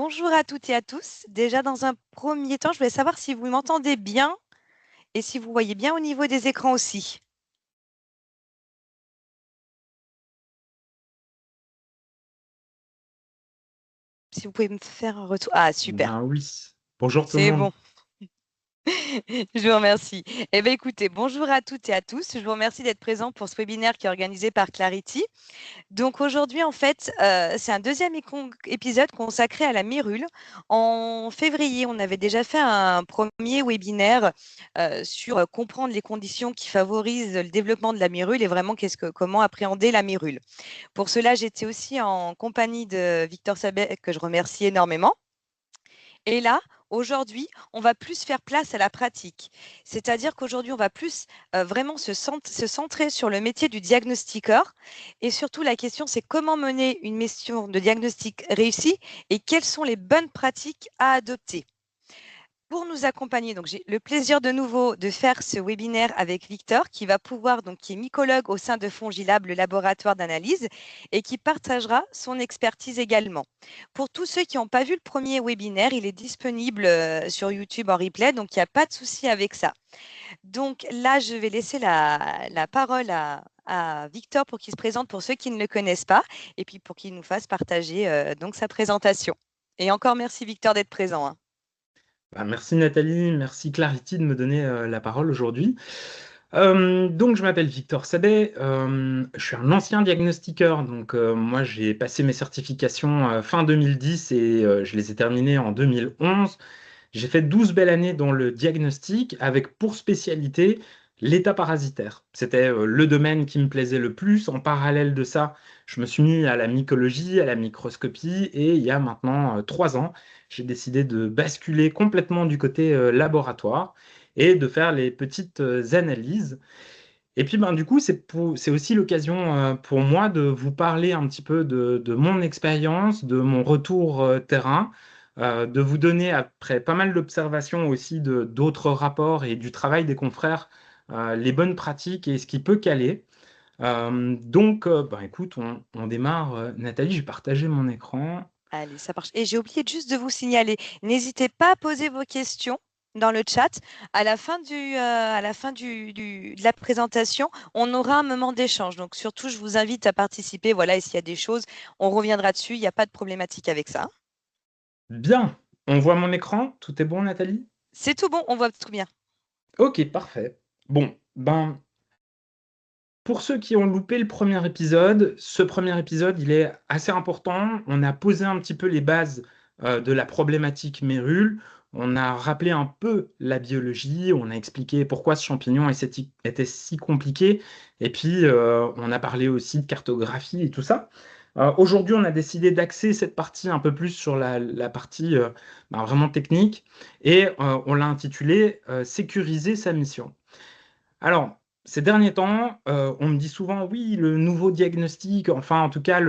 Bonjour à toutes et à tous. Déjà, dans un premier temps, je voulais savoir si vous m'entendez bien et si vous voyez bien au niveau des écrans aussi. Si vous pouvez me faire un retour. Ah, super. Ben oui. Bonjour tout le C'est monde. bon. Je vous remercie. Eh bien, écoutez, bonjour à toutes et à tous. Je vous remercie d'être présents pour ce webinaire qui est organisé par Clarity. Donc aujourd'hui, en fait, c'est un deuxième épisode consacré à la myrule. En février, on avait déjà fait un premier webinaire sur comprendre les conditions qui favorisent le développement de la myrule et vraiment comment appréhender la myrule. Pour cela, j'étais aussi en compagnie de Victor Sabet, que je remercie énormément. Et là, aujourd'hui, on va plus faire place à la pratique. C'est-à-dire qu'aujourd'hui, on va plus vraiment se centrer sur le métier du diagnostiqueur. Et surtout, la question, c'est comment mener une mission de diagnostic réussie et quelles sont les bonnes pratiques à adopter. Pour nous accompagner, donc j'ai le plaisir de nouveau de faire ce webinaire avec Victor, qui va pouvoir, donc qui est mycologue au sein de Fongilab, le laboratoire d'analyse, et qui partagera son expertise également. Pour tous ceux qui n'ont pas vu le premier webinaire, il est disponible sur YouTube en replay, donc il n'y a pas de souci avec ça. Donc là, je vais laisser la parole à Victor pour qu'il se présente pour ceux qui ne le connaissent pas, et puis pour qu'il nous fasse partager donc sa présentation. Et encore merci Victor d'être présent, hein. Ben, merci Nathalie, merci Clarity de me donner la parole aujourd'hui. Donc je m'appelle Victor Sabet, je suis un ancien diagnostiqueur, donc moi j'ai passé mes certifications fin 2010 et je les ai terminées en 2011. J'ai fait 12 belles années dans le diagnostic avec pour spécialité l'état parasitaire. C'était le domaine qui me plaisait le plus. En parallèle de ça, je me suis mis à la mycologie, à la microscopie et il y a maintenant 3 ans, j'ai décidé de basculer complètement du côté laboratoire et de faire les petites analyses. Et puis, ben, du coup, c'est aussi l'occasion pour moi de vous parler un petit peu de mon expérience, de mon retour terrain, de vous donner, après pas mal d'observations aussi de d'autres rapports et du travail des confrères, les bonnes pratiques et ce qui peut caler. Ben, écoute, on démarre. Nathalie, j'ai partagé mon écran. Allez, ça marche. Et j'ai oublié juste de vous signaler, n'hésitez pas à poser vos questions dans le chat. À la fin de la présentation, on aura un moment d'échange. Donc surtout, je vous invite à participer. Voilà, et s'il y a des choses, on reviendra dessus. Il n'y a pas de problématique avec ça. Bien, on voit mon écran. Tout est bon, Nathalie? C'est tout bon, on voit tout bien. Ok, parfait. Bon, ben, pour ceux qui ont loupé le premier épisode, ce premier épisode, il est assez important. On a posé un petit peu les bases de la problématique mérule. On a rappelé un peu la biologie. On a expliqué pourquoi ce champignon était si compliqué. Et puis, on a parlé aussi de cartographie et tout ça. Aujourd'hui, on a décidé d'axer cette partie un peu plus sur la partie ben, vraiment technique. Et on l'a intitulé Sécuriser sa mission. Alors, ces derniers temps, on me dit souvent, oui, le nouveau diagnostic, enfin en tout cas,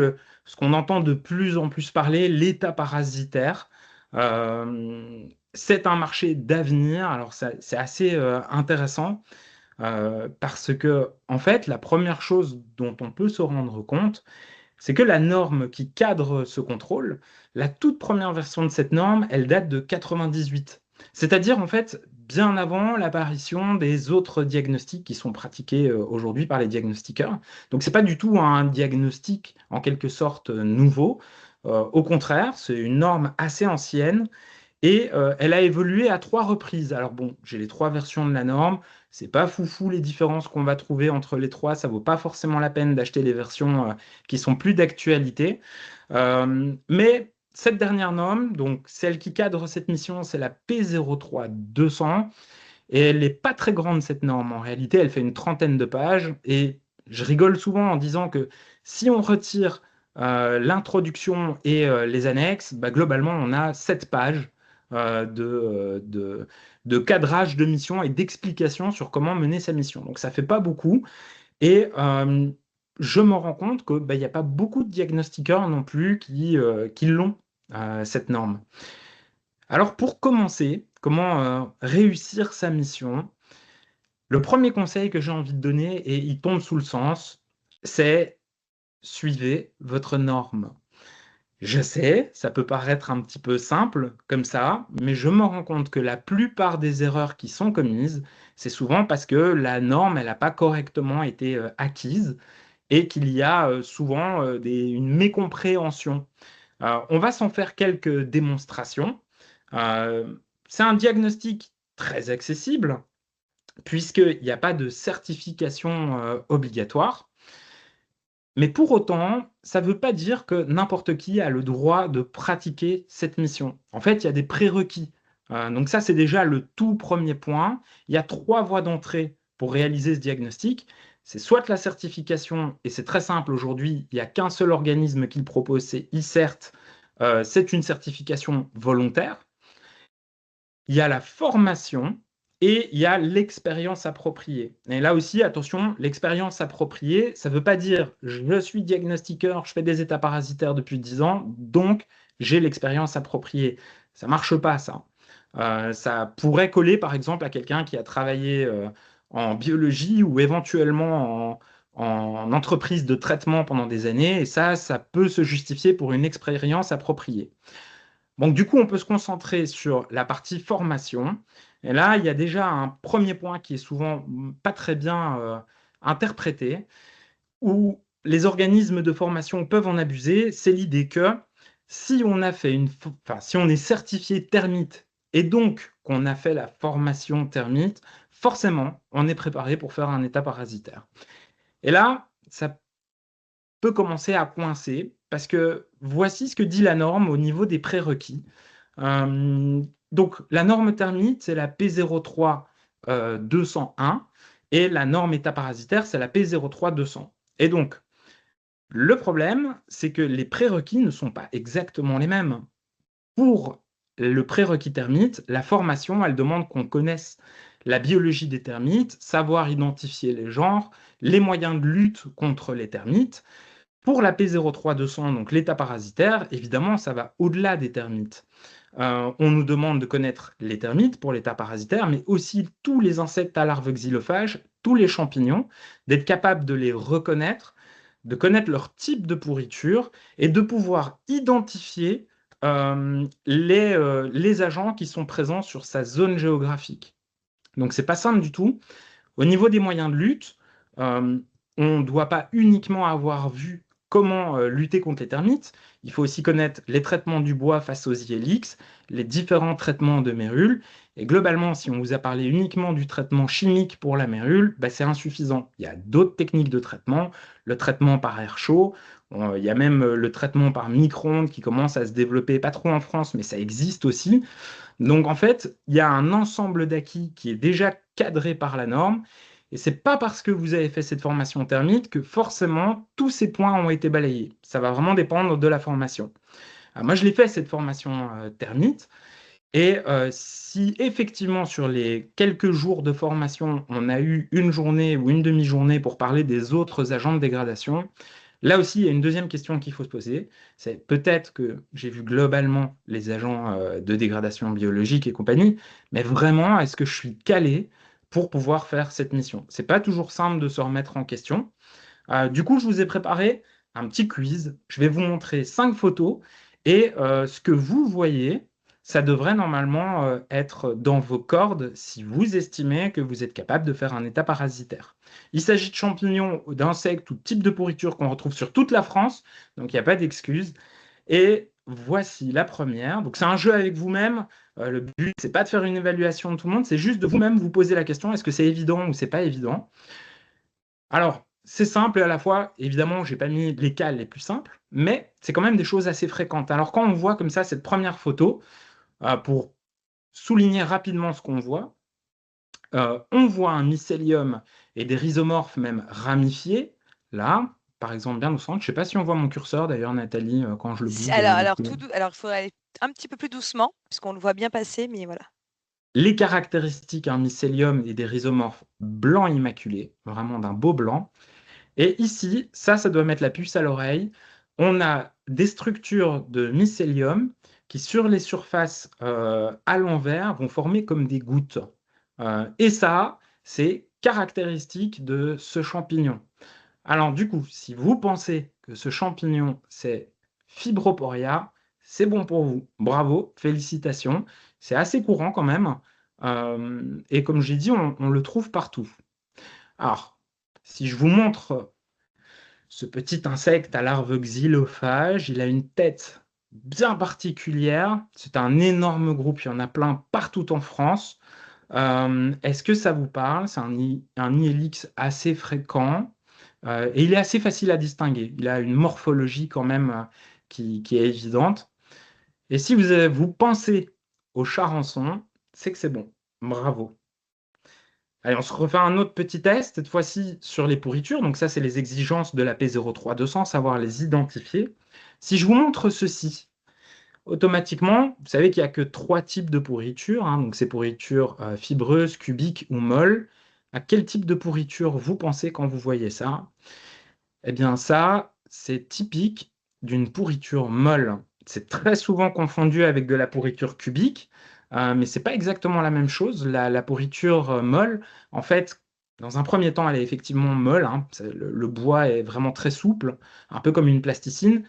ce qu'on entend de plus en plus parler, l'état parasitaire, c'est un marché d'avenir. Alors, c'est assez intéressant parce que, en fait, la première chose dont on peut se rendre compte, c'est que la norme qui cadre ce contrôle, la toute première version de cette norme, elle date de 98. C'est-à-dire, en fait, bien avant l'apparition des autres diagnostics qui sont pratiqués aujourd'hui par les diagnostiqueurs. Donc, c'est pas du tout un diagnostic, en quelque sorte, nouveau. Au contraire, c'est une norme assez ancienne et elle a évolué à 3 reprises. Alors bon, j'ai les 3 versions de la norme. C'est pas foufou les différences qu'on va trouver entre les trois. Ça vaut pas forcément la peine d'acheter les versions qui sont plus d'actualité. Mais cette dernière norme, donc celle qui cadre cette mission, c'est la P03200. Et elle n'est pas très grande, cette norme. En réalité, elle fait une trentaine de pages. Et je rigole souvent en disant que si on retire l'introduction et les annexes, bah, globalement, on a 7 pages de cadrage de mission et d'explication sur comment mener sa mission. Donc ça fait pas beaucoup. Et je me rends compte que bah, il n'y a pas beaucoup de diagnostiqueurs non plus qui l'ont, cette norme. Alors pour commencer, comment réussir sa mission? Le premier conseil que j'ai envie de donner, et il tombe sous le sens, c'est suivez votre norme. Je sais, ça peut paraître un petit peu simple comme ça, mais je me rends compte que la plupart des erreurs qui sont commises, c'est souvent parce que la norme, elle n'a pas correctement été acquise et qu'il y a souvent une mécompréhension. On va s'en faire quelques démonstrations. Euh, c'est un diagnostic très accessible puisqu'il n'y a pas de certification obligatoire. Mais pour autant, ça ne veut pas dire que n'importe qui a le droit de pratiquer cette mission. En fait, il y a des prérequis. Donc ça, c'est déjà le tout premier point. Il y a trois voies d'entrée pour réaliser ce diagnostic. C'est soit la certification, et c'est très simple aujourd'hui, il n'y a qu'un seul organisme qui le propose, c'est ICERT. C'est une certification volontaire. Il y a la formation et il y a l'expérience appropriée. Et là aussi, attention, l'expérience appropriée, ça ne veut pas dire je suis diagnostiqueur, je fais des états parasitaires depuis 10 ans, donc j'ai l'expérience appropriée. Ça ne marche pas, ça. Ça pourrait coller, par exemple, à quelqu'un qui a travaillé en biologie ou éventuellement en entreprise de traitement pendant des années, et ça peut se justifier pour une expérience appropriée. Donc, du coup, on peut se concentrer sur la partie formation. Et là, il y a déjà un premier point qui est souvent pas très bien interprété, où les organismes de formation peuvent en abuser. C'est l'idée que si on a fait enfin, si on est certifié termite et donc qu'on a fait la formation termite, forcément, on est préparé pour faire un état parasitaire. Et là, ça peut commencer à coincer parce que voici ce que dit la norme au niveau des prérequis. Euh, donc, la norme thermite, c'est la P03 201 et la norme état parasitaire, c'est la P03 200. Et donc, le problème, c'est que les prérequis ne sont pas exactement les mêmes. Pour le prérequis termite, la formation, elle demande qu'on connaisse la biologie des termites, savoir identifier les genres, les moyens de lutte contre les termites. Pour la P03-200, donc l'état parasitaire, évidemment, ça va au-delà des termites. On nous demande de connaître les termites pour l'état parasitaire, mais aussi tous les insectes à larves xylophages, tous les champignons, d'être capable de les reconnaître, de connaître leur type de pourriture et de pouvoir identifier les agents qui sont présents sur sa zone géographique. Donc, c'est pas simple du tout. Au niveau des moyens de lutte, euh, on ne doit pas uniquement avoir vu comment lutter contre les termites, il faut aussi connaître les traitements du bois face aux ILX, les différents traitements de mérule. Et globalement, si on vous a parlé uniquement du traitement chimique pour la mérule, bah, c'est insuffisant. Il y a d'autres techniques de traitement, le traitement par air chaud, il y a même le traitement par micro-ondes qui commence à se développer, pas trop en France, mais ça existe aussi. Donc en fait, il y a un ensemble d'acquis qui est déjà cadré par la norme, et c'est pas parce que vous avez fait cette formation thermique que forcément tous ces points ont été balayés. Ça va vraiment dépendre de la formation. Alors, moi, je l'ai fait cette formation thermite, et si effectivement sur les quelques jours de formation, on a eu une journée ou une demi-journée pour parler des autres agents de dégradation, là aussi, il y a une deuxième question qu'il faut se poser. C'est peut-être que j'ai vu globalement les agents de dégradation biologique et compagnie, mais vraiment, est-ce que je suis calé pour pouvoir faire cette mission? C'est pas toujours simple de se remettre en question. Du coup, je vous ai préparé un petit quiz. Je vais vous montrer 5 photos et ce que vous voyez, ça devrait normalement être dans vos cordes si vous estimez que vous êtes capable de faire un état parasitaire. Il s'agit de champignons, d'insectes ou de types de pourriture qu'on retrouve sur toute la France, donc il n'y a pas d'excuse. Et voici la première. Donc c'est un jeu avec vous-même. Le but, c'est pas de faire une évaluation de tout le monde, c'est juste de vous-même vous poser la question, est-ce que c'est évident ou c'est pas évident? Alors, c'est simple et à la fois, évidemment, j'ai pas mis les cas les plus simples, mais c'est quand même des choses assez fréquentes. Alors, quand on voit comme ça cette première photo, pour souligner rapidement ce qu'on on voit un mycélium et des rhizomorphes même ramifiés, là, par exemple, bien au centre. Je sais pas si on voit mon curseur, d'ailleurs, Nathalie, quand je le bouge. Alors, il faudrait aller un petit peu plus doucement, puisqu'on le voit bien passer, mais voilà. Les caractéristiques, un mycélium et des rhizomorphes blancs immaculés, vraiment d'un beau blanc. Et ici, ça doit mettre la puce à l'oreille. On a des structures de mycélium qui, sur les surfaces à l'envers, vont former comme des gouttes. Et ça, c'est caractéristique de ce champignon. Alors, du coup, si vous pensez que ce champignon, c'est Fibroporia, c'est bon pour vous. Bravo, félicitations. C'est assez courant quand même. Et comme j'ai dit, on le trouve partout. Alors, si je vous montre ce petit insecte à larve xylophage, il a une tête bien particulière. C'est un énorme groupe, il y en a plein partout en France. Est-ce que ça vous parle? C'est un ILX assez fréquent et il est assez facile à distinguer. Il a une morphologie quand même qui est évidente. Et si vous pensez au charançon, c'est que c'est bon. Bravo. Allez, on se refait un autre petit test, cette fois-ci sur les pourritures. Donc ça, c'est les exigences de la P03200, savoir les identifier. Si je vous montre ceci, automatiquement, vous savez qu'il n'y a que trois types de pourritures, hein. Donc ces pourritures fibreuses, cubiques ou molles. À quel type de pourriture vous pensez quand vous voyez ça? Eh bien ça, c'est typique d'une pourriture molle. C'est très souvent confondu avec de la pourriture cubique, mais c'est pas exactement la même chose. La pourriture molle, en fait, dans un premier temps, elle est effectivement molle, hein. Le bois est vraiment très souple, un peu comme une plasticine.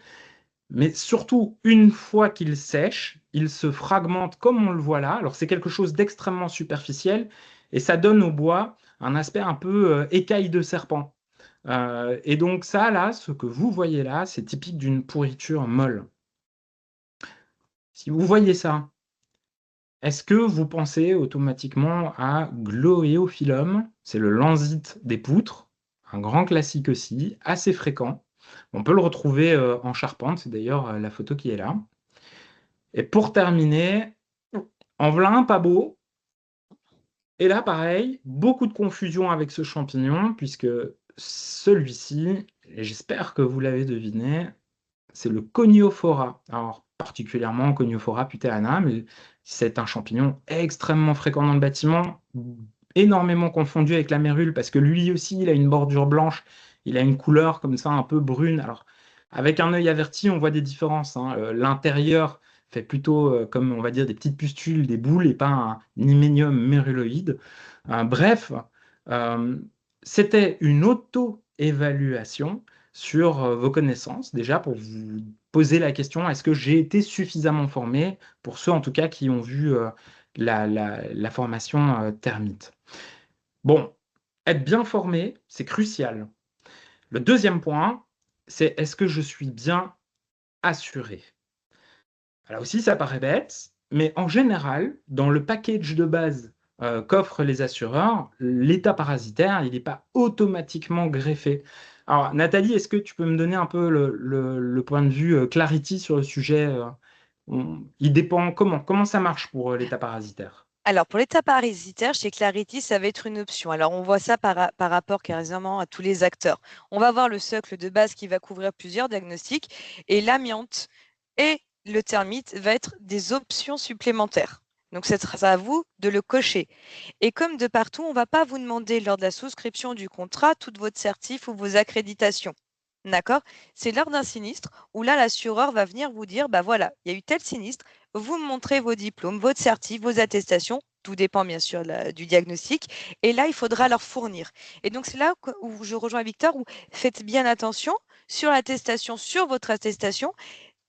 Mais surtout, une fois qu'il sèche, il se fragmente comme on le voit là. Alors c'est quelque chose d'extrêmement superficiel et ça donne au bois un aspect un peu écaille de serpent. Et donc ça, là, ce que vous voyez là, c'est typique d'une pourriture molle. Si vous voyez ça, est-ce que vous pensez automatiquement à Gloeophyllum? C'est le lanzite des poutres, un grand classique aussi, assez fréquent. On peut le retrouver en charpente, c'est d'ailleurs la photo qui est là. Et pour terminer, en voilà un pas beau. Et là, pareil, beaucoup de confusion avec ce champignon, puisque celui-ci, et j'espère que vous l'avez deviné, c'est le Coniophora. Alors, particulièrement Coniophora puteana, mais c'est un champignon extrêmement fréquent dans le bâtiment, énormément confondu avec la mérule, parce que lui aussi, il a une bordure blanche, il a une couleur comme ça, un peu brune. Alors, avec un œil averti, on voit des différences, hein. L'intérieur fait plutôt, comme on va dire, des petites pustules, des boules, et pas un hyménium méruloïde. Bref, euh, c'était une auto-évaluation sur vos connaissances, déjà pour vous poser la question, est-ce que j'ai été suffisamment formé, pour ceux en tout cas qui ont vu la formation termite. Bon, être bien formé, c'est crucial. Le deuxième point, c'est est-ce que je suis bien assuré? Là aussi, ça paraît bête, mais en général, dans le package de base qu'offrent les assureurs, l'état parasitaire, il n'est pas automatiquement greffé. Alors, Nathalie, est-ce que tu peux me donner un peu le point de vue Clarity sur le sujet il dépend comment ça marche pour l'état parasitaire? Alors, pour l'état parasitaire, chez Clarity, ça va être une option. Alors, on voit ça par rapport carrément à tous les acteurs. On va voir le socle de base qui va couvrir plusieurs diagnostics et l'amiante et le termite va être des options supplémentaires. Donc, ce sera à vous de le cocher. Et comme de partout, on ne va pas vous demander lors de la souscription du contrat toute votre certif ou vos accréditations. D'accord? C'est lors d'un sinistre où là, l'assureur va venir vous dire, bah voilà, il y a eu tel sinistre, vous me montrez vos diplômes, votre certif, vos attestations, tout dépend bien sûr du diagnostic, et là, il faudra leur fournir. Et donc, c'est là où je rejoins Victor, où faites bien attention sur l'attestation, sur votre attestation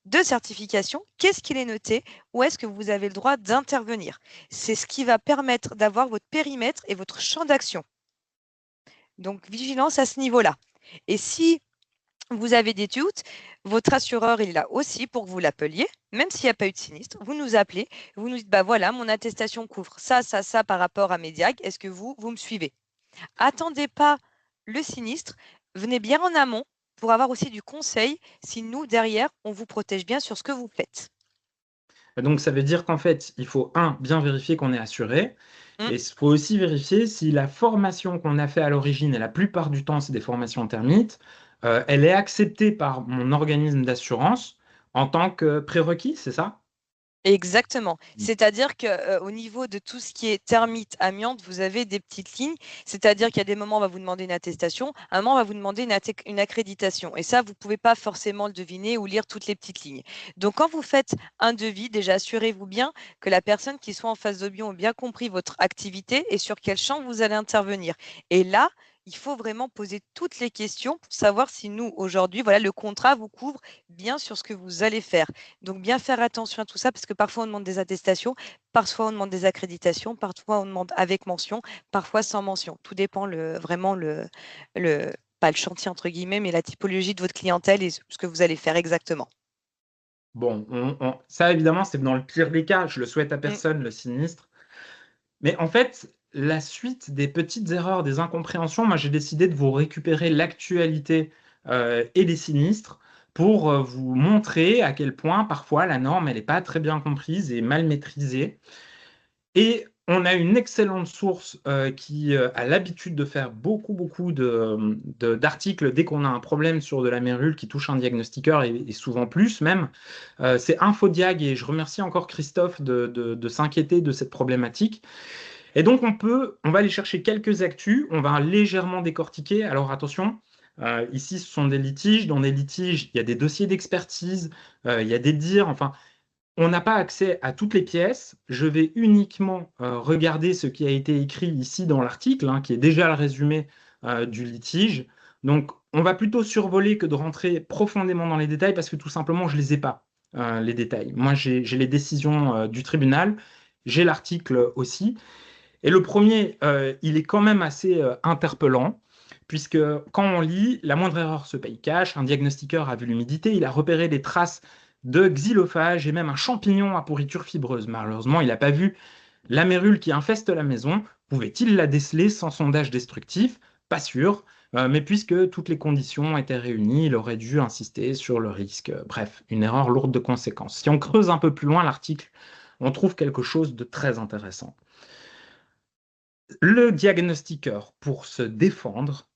de certification, qu'est-ce qu'il est noté, où est-ce que vous avez le droit d'intervenir. C'est ce qui va permettre d'avoir votre périmètre et votre champ d'action. Donc, vigilance à ce niveau-là. Et si vous avez des doutes, votre assureur il est là aussi pour que vous l'appeliez, même s'il n'y a pas eu de sinistre. Vous nous appelez, vous nous dites, bah voilà, mon attestation couvre ça, ça, ça par rapport à mes diags. Est-ce que vous me suivez? Attendez pas le sinistre, venez bien en amont pour avoir aussi du conseil si nous, derrière, on vous protège bien sur ce que vous faites. Donc, ça veut dire qu'en fait, il faut, un, bien vérifier qu'on est assuré, Mm. et il faut aussi vérifier si la formation qu'on a fait à l'origine, et la plupart du temps, c'est des formations termites, elle est acceptée par mon organisme d'assurance en tant que prérequis, c'est ça? Exactement. C'est-à-dire qu'au niveau de tout ce qui est termite, amiante, vous avez des petites lignes. C'est-à-dire qu'il y a des moments, on va vous demander une attestation, à un moment, on va vous demander une accréditation. Et ça, vous ne pouvez pas forcément le deviner ou lire toutes les petites lignes. Donc, quand vous faites un devis, déjà, assurez-vous bien que la personne qui soit en face de bien a bien compris votre activité et sur quel champ vous allez intervenir. Et là, il faut vraiment poser toutes les questions pour savoir si nous, aujourd'hui, voilà, le contrat vous couvre bien sur ce que vous allez faire. Donc, bien faire attention à tout ça parce que parfois, on demande des attestations, parfois, on demande des accréditations, parfois, on demande avec mention, parfois sans mention. Tout dépend vraiment le, pas le chantier entre guillemets, mais la typologie de votre clientèle et ce que vous allez faire exactement. Bon, ça évidemment, c'est dans le pire des cas. Je le souhaite à Mm. personne, le sinistre. Mais en fait, la suite des petites erreurs, des incompréhensions, moi j'ai décidé de vous récupérer l'actualité et les sinistres pour vous montrer à quel point parfois la norme, elle n'est pas très bien comprise et mal maîtrisée. Et on a une excellente source qui a l'habitude de faire beaucoup d'articles dès qu'on a un problème sur de la mérule qui touche un diagnostiqueur et souvent plus même. C'est Infodiag et je remercie encore Christophe de s'inquiéter de cette problématique. Et donc on va aller chercher quelques actus, on va légèrement décortiquer. Alors attention, ici ce sont des litiges. Dans des litiges, il y a des dossiers d'expertise, il y a des dires. Enfin, on n'a pas accès à toutes les pièces. Je vais uniquement regarder ce qui a été écrit ici dans l'article, hein, qui est déjà le résumé du litige. Donc, on va plutôt survoler que de rentrer profondément dans les détails parce que tout simplement, je ne les ai pas, les détails. Moi, j'ai les décisions du tribunal, j'ai l'article aussi. Et le premier, il est quand même assez interpellant, puisque quand on lit, la moindre erreur se paye cash, un diagnostiqueur a vu l'humidité, il a repéré des traces de xylophage et même un champignon à pourriture fibreuse. Malheureusement, il n'a pas vu la mérule qui infeste la maison. Pouvait-il la déceler sans sondage destructif? Pas sûr. Mais puisque toutes les conditions étaient réunies, il aurait dû insister sur le risque. Bref, une erreur lourde de conséquences. Si on creuse un peu plus loin l'article, on trouve quelque chose de très intéressant. Le diagnostiqueur, pour se défendre,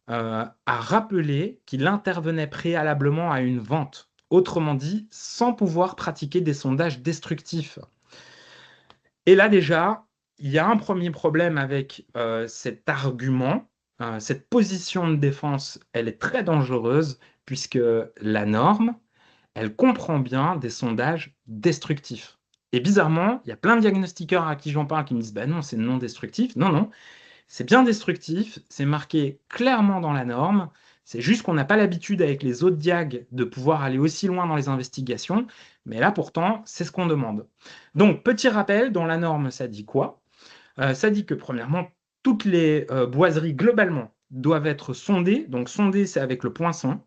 a rappelé qu'il intervenait préalablement à une vente, autrement dit, sans pouvoir pratiquer des sondages destructifs. Et là déjà, il y a un premier problème avec cet argument. Cette position de défense, elle est très dangereuse puisque la norme, elle comprend bien des sondages destructifs. Et bizarrement, il y a plein de diagnostiqueurs à qui j'en parle qui me disent, bah non, c'est non destructif. Non, non, c'est bien destructif, c'est marqué clairement dans la norme. C'est juste qu'on n'a pas l'habitude avec les autres diags de pouvoir aller aussi loin dans les investigations. Mais là, pourtant, c'est ce qu'on demande. Donc, petit rappel, dans la norme, ça dit quoi? Ça dit que, premièrement, toutes les boiseries, globalement, doivent être sondées. Donc, sonder, c'est avec le poinçon.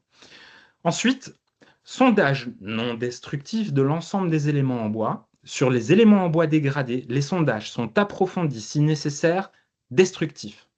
Ensuite, sondage non destructif de l'ensemble des éléments en bois. Sur les éléments en bois dégradés, les sondages sont approfondis, si nécessaire, destructifs.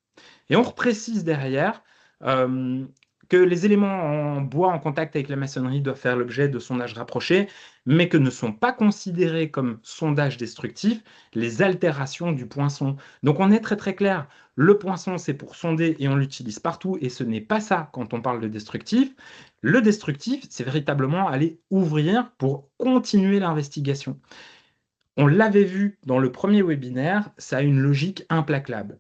Et on reprécise derrière euh, que les éléments en bois en contact avec la maçonnerie doivent faire l'objet de sondages rapprochés, mais que ne sont pas considérés comme sondages destructifs les altérations du poinçon. Donc on est très très clair, le poinçon c'est pour sonder et on l'utilise partout, et ce n'est pas ça quand on parle de destructif. Le destructif, c'est véritablement aller ouvrir pour continuer l'investigation. On l'avait vu dans le premier webinaire, ça a une logique implacable.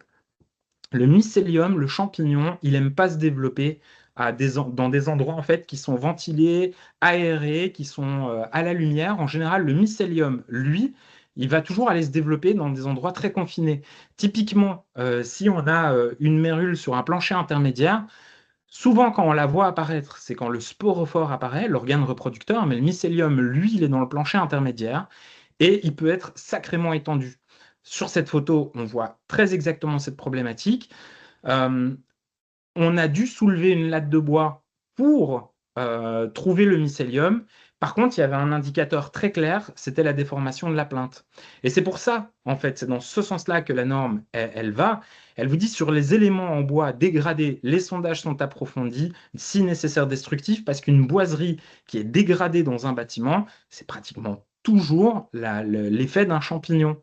Le mycélium, le champignon, il aime pas se développer dans des endroits en fait qui sont ventilés, aérés, qui sont à la lumière. En général, le mycélium, lui, il va toujours aller se développer dans des endroits très confinés. Typiquement, si on a une mérule sur un plancher intermédiaire, souvent quand on la voit apparaître, c'est quand le sporophore apparaît, l'organe reproducteur, mais le mycélium, lui, il est dans le plancher intermédiaire et il peut être sacrément étendu. Sur cette photo, on voit très exactement cette problématique. Euh, on a dû soulever une latte de bois pour trouver le mycélium. Par contre, il y avait un indicateur très clair, c'était la déformation de la plinthe. Et c'est pour ça, en fait, c'est dans ce sens-là que la norme, elle va. Elle vous dit sur les éléments en bois dégradés, les sondages sont approfondis, si nécessaire destructifs, parce qu'une boiserie qui est dégradée dans un bâtiment, c'est pratiquement toujours l'effet d'un champignon.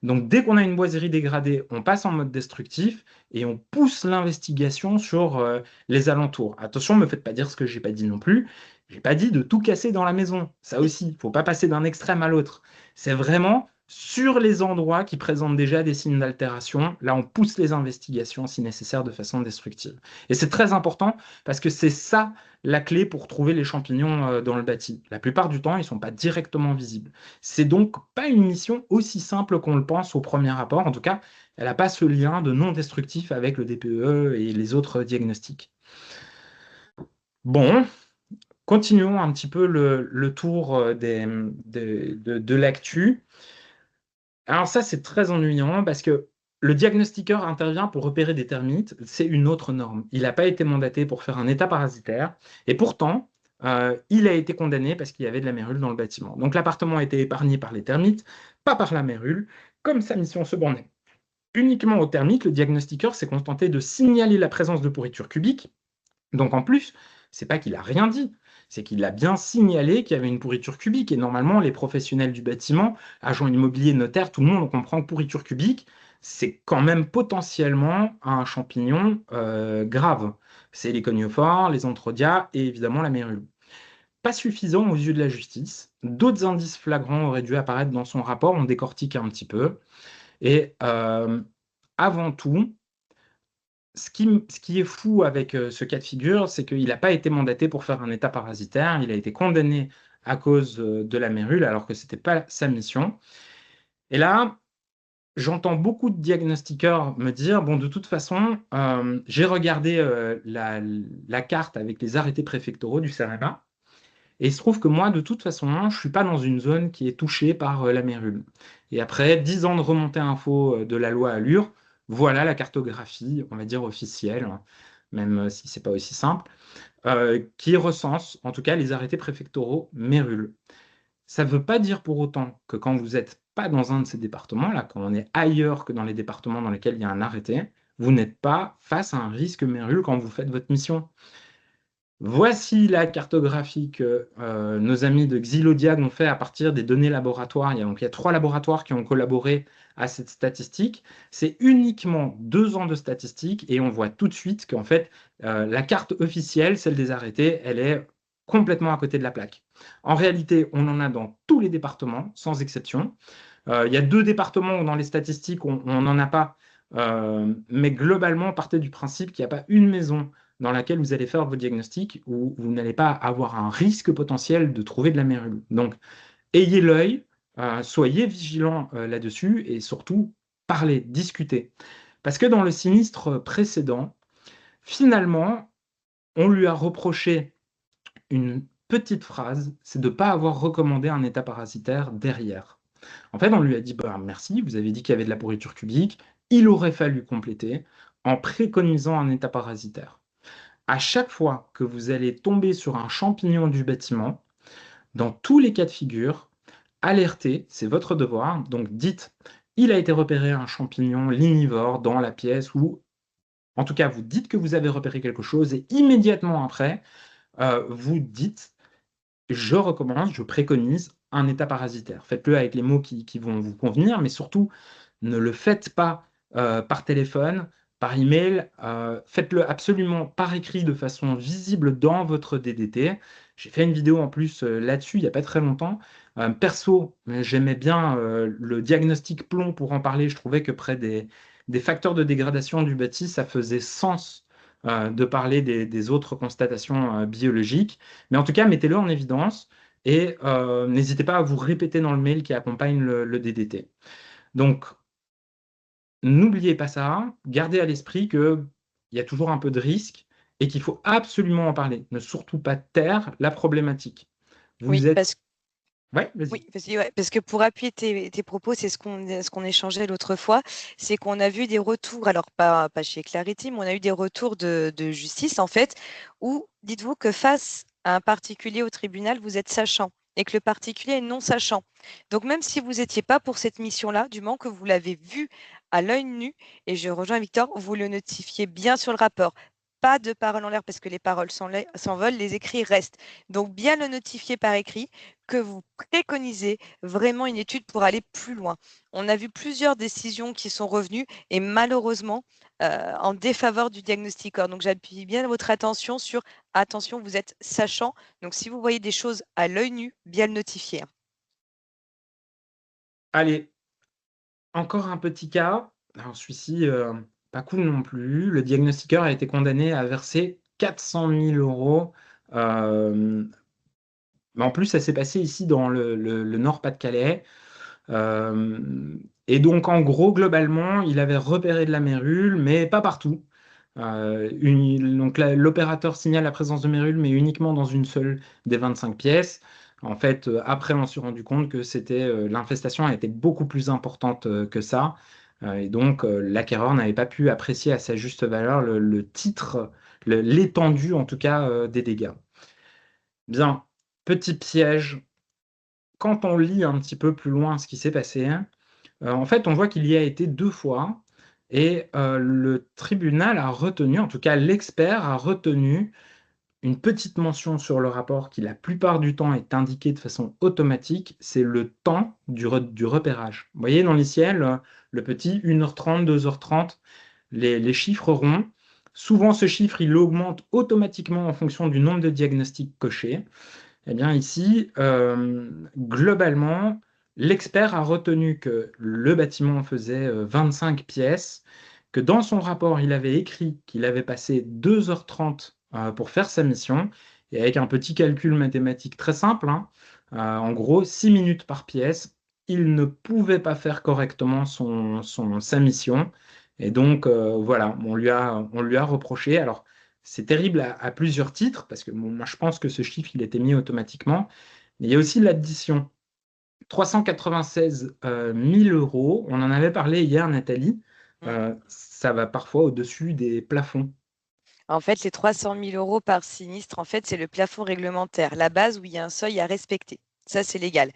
Donc, dès qu'on a une boiserie dégradée, on passe en mode destructif et on pousse l'investigation sur les alentours. Attention, ne me faites pas dire ce que j'ai pas dit non plus. J'ai pas dit de tout casser dans la maison. Ça aussi, il faut pas passer d'un extrême à l'autre. C'est vraiment Sur les endroits qui présentent déjà des signes d'altération, là, on pousse les investigations si nécessaire de façon destructive. Et c'est très important parce que c'est ça la clé pour trouver les champignons dans le bâti. La plupart du temps, ils ne sont pas directement visibles. C'est donc pas une mission aussi simple qu'on le pense au premier rapport. En tout cas, elle n'a pas ce lien de non destructif avec le DPE et les autres diagnostics. Bon, continuons un petit peu le tour de l'actu. Alors ça, c'est très ennuyant parce que le diagnostiqueur intervient pour repérer des termites. C'est une autre norme. Il n'a pas été mandaté pour faire un état parasitaire. Et pourtant, il a été condamné parce qu'il y avait de la mérule dans le bâtiment. Donc l'appartement a été épargné par les termites, pas par la mérule, comme sa mission se bornait uniquement aux termites. Le diagnostiqueur s'est contenté de signaler la présence de pourriture cubique. Donc en plus, c'est pas qu'il a rien dit, c'est qu'il a bien signalé qu'il y avait une pourriture cubique. Et normalement, les professionnels du bâtiment, agents immobiliers, notaires, tout le monde comprend que pourriture cubique, c'est quand même potentiellement un champignon grave. C'est les coniophores, les anthrodia et évidemment la mérule. Pas suffisant aux yeux de la justice. D'autres indices flagrants auraient dû apparaître dans son rapport. On décortique un petit peu. Et avant tout, ce qui est fou avec ce cas de figure, c'est qu'il n'a pas été mandaté pour faire un état parasitaire. Il a été condamné à cause de la mérule, alors que ce n'était pas sa mission. Et là, j'entends beaucoup de diagnostiqueurs me dire, bon, de toute façon, j'ai regardé la carte avec les arrêtés préfectoraux du CEREMA, et il se trouve que moi, de toute façon, je ne suis pas dans une zone qui est touchée par la mérule. Et après 10 ans de remontée info de la loi Allure, voilà la cartographie, on va dire officielle, hein, même si c'est pas aussi simple, qui recense en tout cas les arrêtés préfectoraux mérule. Ça ne veut pas dire pour autant que quand vous n'êtes pas dans un de ces départements-là, quand on est ailleurs que dans les départements dans lesquels il y a un arrêté, vous n'êtes pas face à un risque mérule quand vous faites votre mission. Voici la cartographie que nos amis de Xylodiag ont fait à partir des données laboratoires. Donc, il y a 3 laboratoires qui ont collaboré à cette statistique. C'est uniquement 2 ans de statistiques et on voit tout de suite qu'en fait, la carte officielle, celle des arrêtés, elle est complètement à côté de la plaque. En réalité, on en a dans tous les départements, sans exception. Il y a 2 départements où dans les statistiques, on n'en a pas. Mais globalement, partez du principe qu'il n'y a pas une maison dans laquelle vous allez faire vos diagnostics où vous n'allez pas avoir un risque potentiel de trouver de la mérule. Donc, ayez l'œil, soyez vigilants là-dessus et surtout, parlez, discutez. Parce que dans le sinistre précédent, finalement, on lui a reproché une petite phrase, c'est de ne pas avoir recommandé un état parasitaire derrière. En fait, on lui a dit, bah, merci, vous avez dit qu'il y avait de la pourriture cubique, il aurait fallu compléter en préconisant un état parasitaire. À chaque fois que vous allez tomber sur un champignon du bâtiment, dans tous les cas de figure, alertez, c'est votre devoir. Donc dites, il a été repéré un champignon lignivore dans la pièce, ou en tout cas, vous dites que vous avez repéré quelque chose et immédiatement après, vous dites, je recommence, je préconise un état parasitaire. Faites-le avec les mots qui vont vous convenir, mais surtout, ne le faites pas par téléphone, par email. Faites-le absolument par écrit de façon visible dans votre DDT. J'ai fait une vidéo en plus là-dessus il n'y a pas très longtemps. Perso, j'aimais bien le diagnostic plomb pour en parler. Je trouvais que près des facteurs de dégradation du bâti, ça faisait sens de parler des autres constatations biologiques. Mais en tout cas, mettez-le en évidence et n'hésitez pas à vous répéter dans le mail qui accompagne le DDT. Donc, n'oubliez pas ça, gardez à l'esprit qu'il y a toujours un peu de risque et qu'il faut absolument en parler. Ne surtout pas taire la problématique. Oui, Vous êtes... parce Ouais, vas-y. Oui, vas-y, ouais, parce que pour appuyer tes propos, c'est ce qu'on échangeait l'autre fois, c'est qu'on a vu des retours, alors pas chez Clarity, mais on a eu des retours de justice, en fait, où dites-vous que face à un particulier au tribunal, vous êtes sachant et que le particulier est non sachant. Donc, même si vous n'étiez pas pour cette mission-là, du moment que vous l'avez vu à l'œil nu, et je rejoins Victor, vous le notifiez bien sur le rapport. Pas de paroles en l'air parce que les paroles s'envolent, les écrits restent. Donc, bien le notifier par écrit que vous préconisez vraiment une étude pour aller plus loin. On a vu plusieurs décisions qui sont revenues et malheureusement en défaveur du diagnostiqueur. Donc j'appuie bien votre attention sur attention, vous êtes sachant. Donc si vous voyez des choses à l'œil nu, bien le notifier. Allez, Encore un petit cas. Alors celui-ci, pas cool non plus. Le diagnostiqueur a été condamné à verser 400 000 euros. euh, mais en plus, ça s'est passé ici dans le Nord-Pas-de-Calais. Euh, et donc, en gros, globalement, il avait repéré de la mérule, mais pas partout. Donc, l'opérateur signale la présence de mérule, mais uniquement dans une seule des 25 pièces. En fait, après, on s'est rendu compte que l'infestation était beaucoup plus importante que ça. Et donc, l'acquéreur n'avait pas pu apprécier à sa juste valeur le titre, l'étendue en tout cas des dégâts. Bien, petit piège. Quand on lit un petit peu plus loin ce qui s'est passé, en fait, on voit qu'il y a été 2 fois et le tribunal a retenu, en tout cas l'expert a retenu une petite mention sur le rapport qui la plupart du temps est indiquée de façon automatique, c'est le temps du repérage. Vous voyez dans les ciels, le petit 1h30, 2h30, les chiffres ronds. Souvent, ce chiffre, il augmente automatiquement en fonction du nombre de diagnostics cochés. Eh bien, ici, globalement, l'expert a retenu que le bâtiment faisait 25 pièces, que dans son rapport, il avait écrit qu'il avait passé 2h30 pour faire sa mission, et avec un petit calcul mathématique très simple, hein, en gros, 6 minutes par pièce, il ne pouvait pas faire correctement sa mission. Et donc, voilà, on lui a reproché. Alors, c'est terrible à plusieurs titres, parce que bon, moi je pense que ce chiffre il était mis automatiquement. Mais il y a aussi l'addition. 396 000 euros, on en avait parlé hier, Nathalie, Mm. ça va parfois au-dessus des plafonds. En fait, les 300 000 euros par sinistre, en fait, c'est le plafond réglementaire, la base où il y a un seuil à respecter. Ça, c'est légal.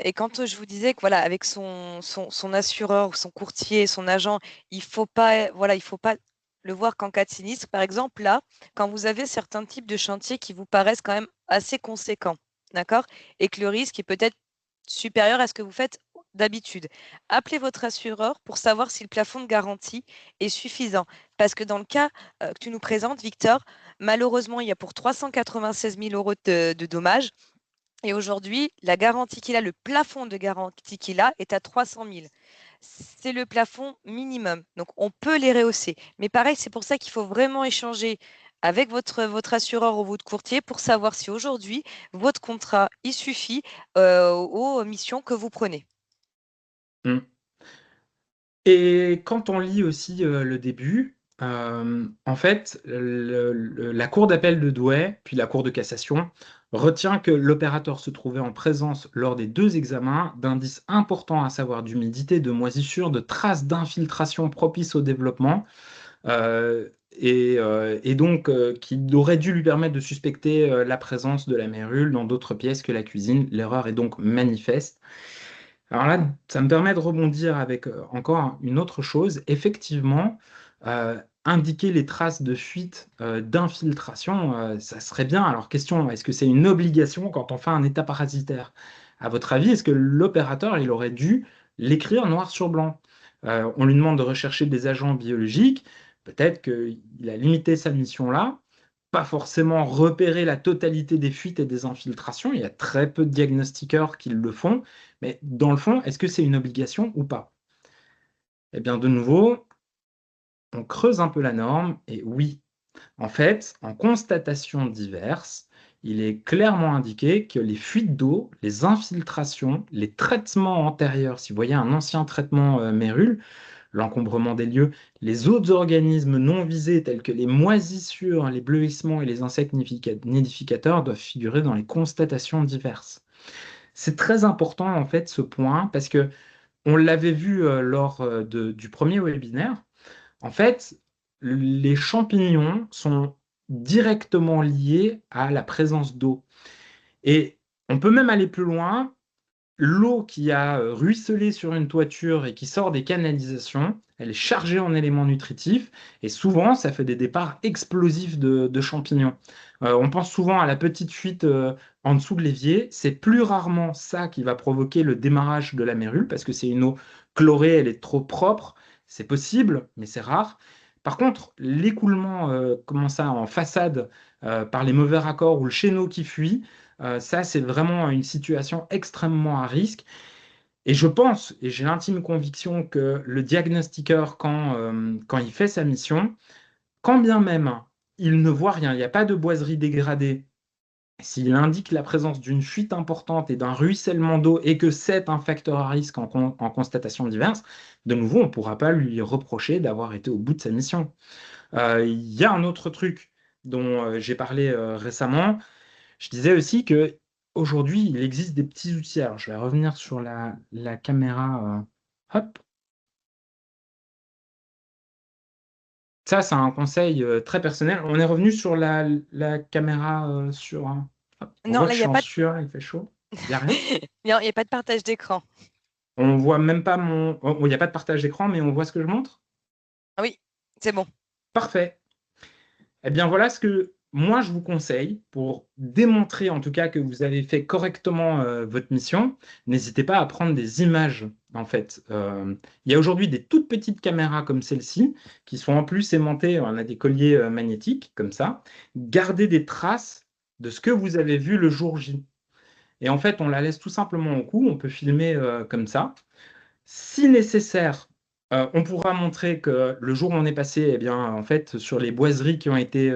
Et quand je vous disais que voilà, avec son assureur ou son courtier, son agent, il faut pas le voir qu'en cas de sinistre. Par exemple, là, quand vous avez certains types de chantiers qui vous paraissent quand même assez conséquents, d'accord? Et que le risque est peut-être supérieur à ce que vous faites d'habitude. Appelez votre assureur pour savoir si le plafond de garantie est suffisant. Parce que dans le cas que tu nous présentes, Victor, malheureusement, il y a pour 396 000 euros de dommages. Et aujourd'hui, la garantie qu'il a, le plafond de garantie qu'il a est à 300 000. C'est le plafond minimum. Donc, on peut les rehausser. Mais pareil, c'est pour ça qu'il faut vraiment échanger avec votre assureur ou votre courtier pour savoir si aujourd'hui, votre contrat, il suffit aux missions que vous prenez. Mm. Et quand on lit aussi le début, en fait, la Cour d'appel de Douai, puis la Cour de cassation, retient que l'opérateur se trouvait en présence lors des 2 examens d'indices importants, à savoir d'humidité, de moisissure, de traces d'infiltration propices au développement, et donc qui aurait dû lui permettre de suspecter la présence de la mérule dans d'autres pièces que la cuisine. L'erreur est donc manifeste. Alors là, ça me permet de rebondir avec encore une autre chose. Effectivement, indiquer les traces de fuite, d'infiltration, ça serait bien. Alors, question, est-ce que c'est une obligation quand on fait un état parasitaire? À votre avis, est-ce que l'opérateur, il aurait dû l'écrire noir sur blanc? On lui demande de rechercher des agents biologiques. Peut-être qu'il a limité sa mission là, pas forcément repérer la totalité des fuites et des infiltrations. Il y a très peu de diagnostiqueurs qui le font. Mais dans le fond, est-ce que c'est une obligation ou pas? Eh bien, de nouveau, on creuse un peu la norme et oui, en fait, en constatation diverses, il est clairement indiqué que les fuites d'eau, les infiltrations, les traitements antérieurs, si vous voyez un ancien traitement mérule, l'encombrement des lieux, les autres organismes non visés tels que les moisissures, les bleuissements et les insectes nidificateurs doivent figurer dans les constatations diverses. C'est très important en fait ce point parce que on l'avait vu lors du premier webinaire. En fait, les champignons sont directement liés à la présence d'eau. Et on peut même aller plus loin. L'eau qui a ruisselé sur une toiture et qui sort des canalisations, elle est chargée en éléments nutritifs et souvent ça fait des départs explosifs de champignons. On pense souvent à la petite fuite en dessous de l'évier. C'est plus rarement ça qui va provoquer le démarrage de la mérule parce que c'est une eau chlorée, elle est trop propre. C'est possible, mais c'est rare. Par contre, l'écoulement, comment ça, en façade, par les mauvais raccords ou le chéneau qui fuit, ça, c'est vraiment une situation extrêmement à risque. Et je pense, et j'ai l'intime conviction que le diagnostiqueur, quand il fait sa mission, quand bien même il ne voit rien, il n'y a pas de boiserie dégradée, s'il indique la présence d'une fuite importante et d'un ruissellement d'eau et que c'est un facteur à risque en constatation diverse, de nouveau, on ne pourra pas lui reprocher d'avoir été au bout de sa mission. Il y a un autre truc dont j'ai parlé récemment. Je disais aussi que aujourd'hui, il existe des petits outils. Alors, je vais revenir sur la caméra. Hop. Ça, c'est un conseil très personnel. On est revenu sur la caméra hop. On Non, voit là, que il je n'y suis a en pas de... sueur, il fait chaud. Il n'y a rien. Non, il y a pas de partage d'écran. On voit même pas mon. Il n'y a pas de partage d'écran, mais on voit ce que je montre. Ah oui, c'est bon. Parfait. Eh bien, voilà ce que moi je vous conseille pour démontrer en tout cas que vous avez fait correctement votre mission. N'hésitez pas à prendre des images. En fait, il y a aujourd'hui des toutes petites caméras comme celle-ci qui sont en plus aimantées. On a des colliers magnétiques comme ça. Gardez des traces de ce que vous avez vu le jour J. Et en fait, on la laisse tout simplement au cou. On peut filmer comme ça. Si nécessaire, on pourra montrer que le jour où on est passé, eh bien, en fait, sur les boiseries qui ont été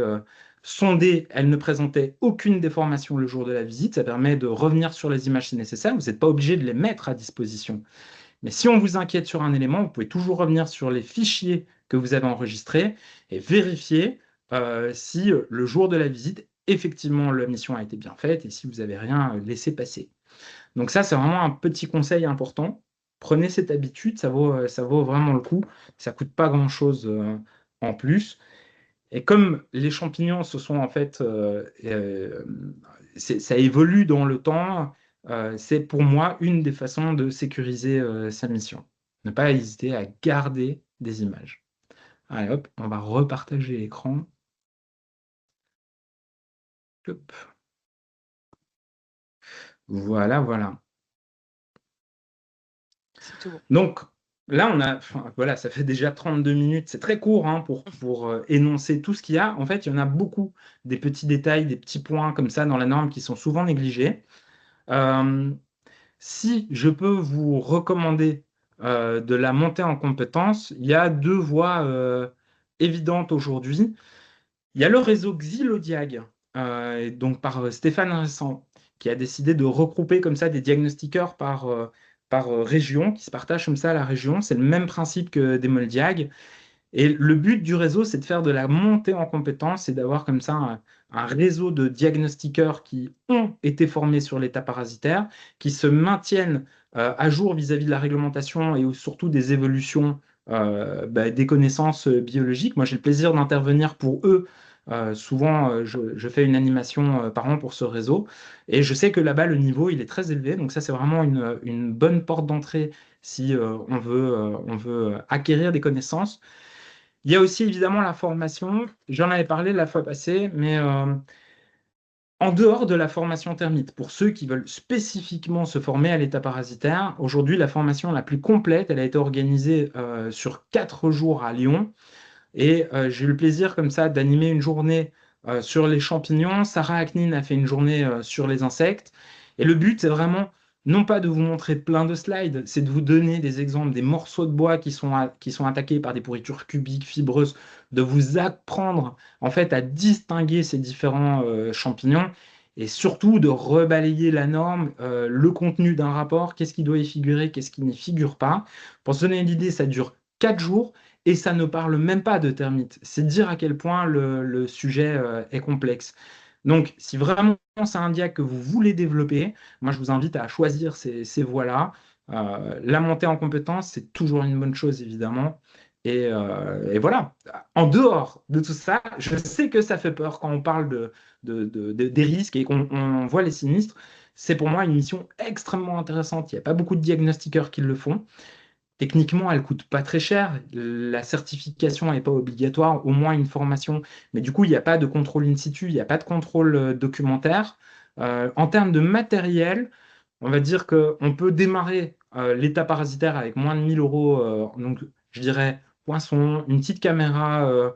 sondées, elles ne présentaient aucune déformation le jour de la visite. Ça permet de revenir sur les images si nécessaire. Vous n'êtes pas obligé de les mettre à disposition. Mais si on vous inquiète sur un élément, vous pouvez toujours revenir sur les fichiers que vous avez enregistrés et vérifier si le jour de la visite, effectivement, la mission a été bien faite et si vous n'avez rien laissé passer. Donc ça, c'est vraiment un petit conseil important. Prenez cette habitude, ça vaut vraiment le coup. Ça coûte pas grand-chose en plus. Et comme les champignons, ce sont en fait, ça évolue dans le temps, c'est pour moi une des façons de sécuriser sa mission. Ne pas hésiter à garder des images. Allez hop, on va repartager l'écran. Hop. Voilà, voilà. C'est tout bon. Donc là, enfin, voilà, ça fait déjà 32 minutes. C'est très court hein, pour énoncer tout ce qu'il y a. En fait, il y en a beaucoup des petits détails, des petits points comme ça dans la norme qui sont souvent négligés. Euh, Si je peux vous recommander de la montée en compétences, il y a deux voies évidentes aujourd'hui. Il y a le réseau Xylodiag, et donc par Stéphane Vincent, qui a décidé de regrouper comme ça des diagnostiqueurs par région, qui se partagent comme ça la région. C'est le même principe que des Moldiag. Et le but du réseau, c'est de faire de la montée en compétences et d'avoir comme ça un réseau de diagnostiqueurs qui ont été formés sur l'état parasitaire, qui se maintiennent à jour vis-à-vis de la réglementation et surtout des évolutions des connaissances biologiques. Moi, j'ai le plaisir d'intervenir pour eux. Souvent, je fais une animation par an pour ce réseau et je sais que là-bas, le niveau, il est très élevé. Donc ça, c'est vraiment une bonne porte d'entrée si on veut acquérir des connaissances. Il y a aussi évidemment la formation. J'en avais parlé la fois passée, mais en dehors de la formation termite, pour ceux qui veulent spécifiquement se former à l'état parasitaire, aujourd'hui la formation la plus complète, elle a été organisée sur 4 jours à Lyon. Et j'ai eu le plaisir comme ça d'animer une journée sur les champignons. Sarah Aknin a fait une journée sur les insectes. Et le but, c'est vraiment non pas de vous montrer plein de slides, c'est de vous donner des exemples, des morceaux de bois qui sont attaqués par des pourritures cubiques, fibreuses, de vous apprendre en fait à distinguer ces différents champignons et surtout de rebalayer la norme, le contenu d'un rapport, qu'est-ce qui doit y figurer, qu'est-ce qui n'y figure pas. Pour se donner l'idée, ça dure 4 jours. Et ça ne parle même pas de termites. C'est dire à quel point le sujet est complexe. Donc, si vraiment c'est un diag que vous voulez développer, moi je vous invite à choisir ces voies-là. La montée en compétence, c'est toujours une bonne chose, évidemment. Et voilà. En dehors de tout ça, je sais que ça fait peur quand on parle des risques et qu'on voit les sinistres. C'est pour moi une mission extrêmement intéressante. Il n'y a pas beaucoup de diagnostiqueurs qui le font. Techniquement, elle coûte pas très cher. La certification n'est pas obligatoire, au moins une formation. Mais du coup, il n'y a pas de contrôle in situ, il n'y a pas de contrôle documentaire. En termes de matériel, on va dire qu'on peut démarrer l'état parasitaire avec moins de 1 000 euros. Donc, je dirais poinçon, une petite caméra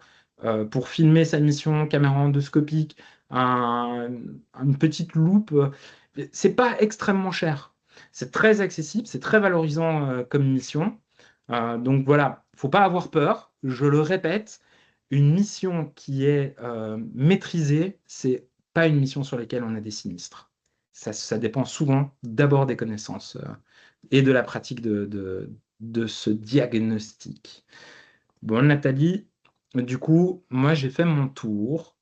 pour filmer sa mission, caméra endoscopique, une petite loupe. C'est pas extrêmement cher. C'est très accessible, c'est très valorisant comme mission. Donc voilà, faut pas avoir peur. Je le répète, une mission qui est maîtrisée, c'est pas une mission sur laquelle on a des sinistres. Ça dépend souvent d'abord des connaissances et de la pratique de ce diagnostic. Bon, Nathalie, du coup, moi j'ai fait mon tour.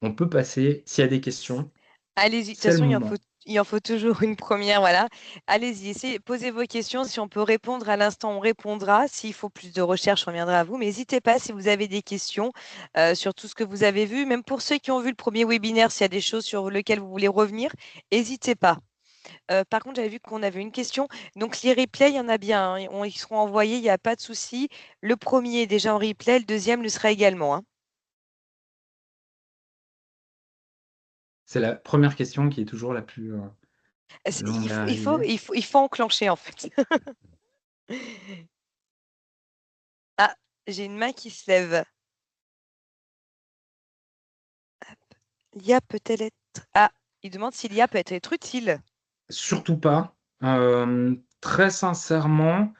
On peut passer, s'il y a des questions, Allez-y, de toute c'est le façon, moment. il en faut toujours une première, voilà. Allez-y, essayez, posez vos questions. Si on peut répondre à l'instant, on répondra. S'il faut plus de recherche, on viendra à vous. Mais n'hésitez pas si vous avez des questions sur tout ce que vous avez vu. Même pour ceux qui ont vu le premier webinaire, s'il y a des choses sur lesquelles vous voulez revenir, n'hésitez pas. Par contre, j'avais vu qu'on avait une question. Donc, les replays, il y en a bien, hein. Ils seront envoyés, il n'y a pas de souci. Le premier est déjà en replay, le deuxième le sera également, hein. C'est la première question qui est toujours la plus longue Il à faut, il faut, arriver. il faut, il faut enclencher, en fait. Ah, j'ai une main qui se lève. L'IA peut-elle être... Ah, il demande si l'IA peut être utile. Surtout pas. Très sincèrement,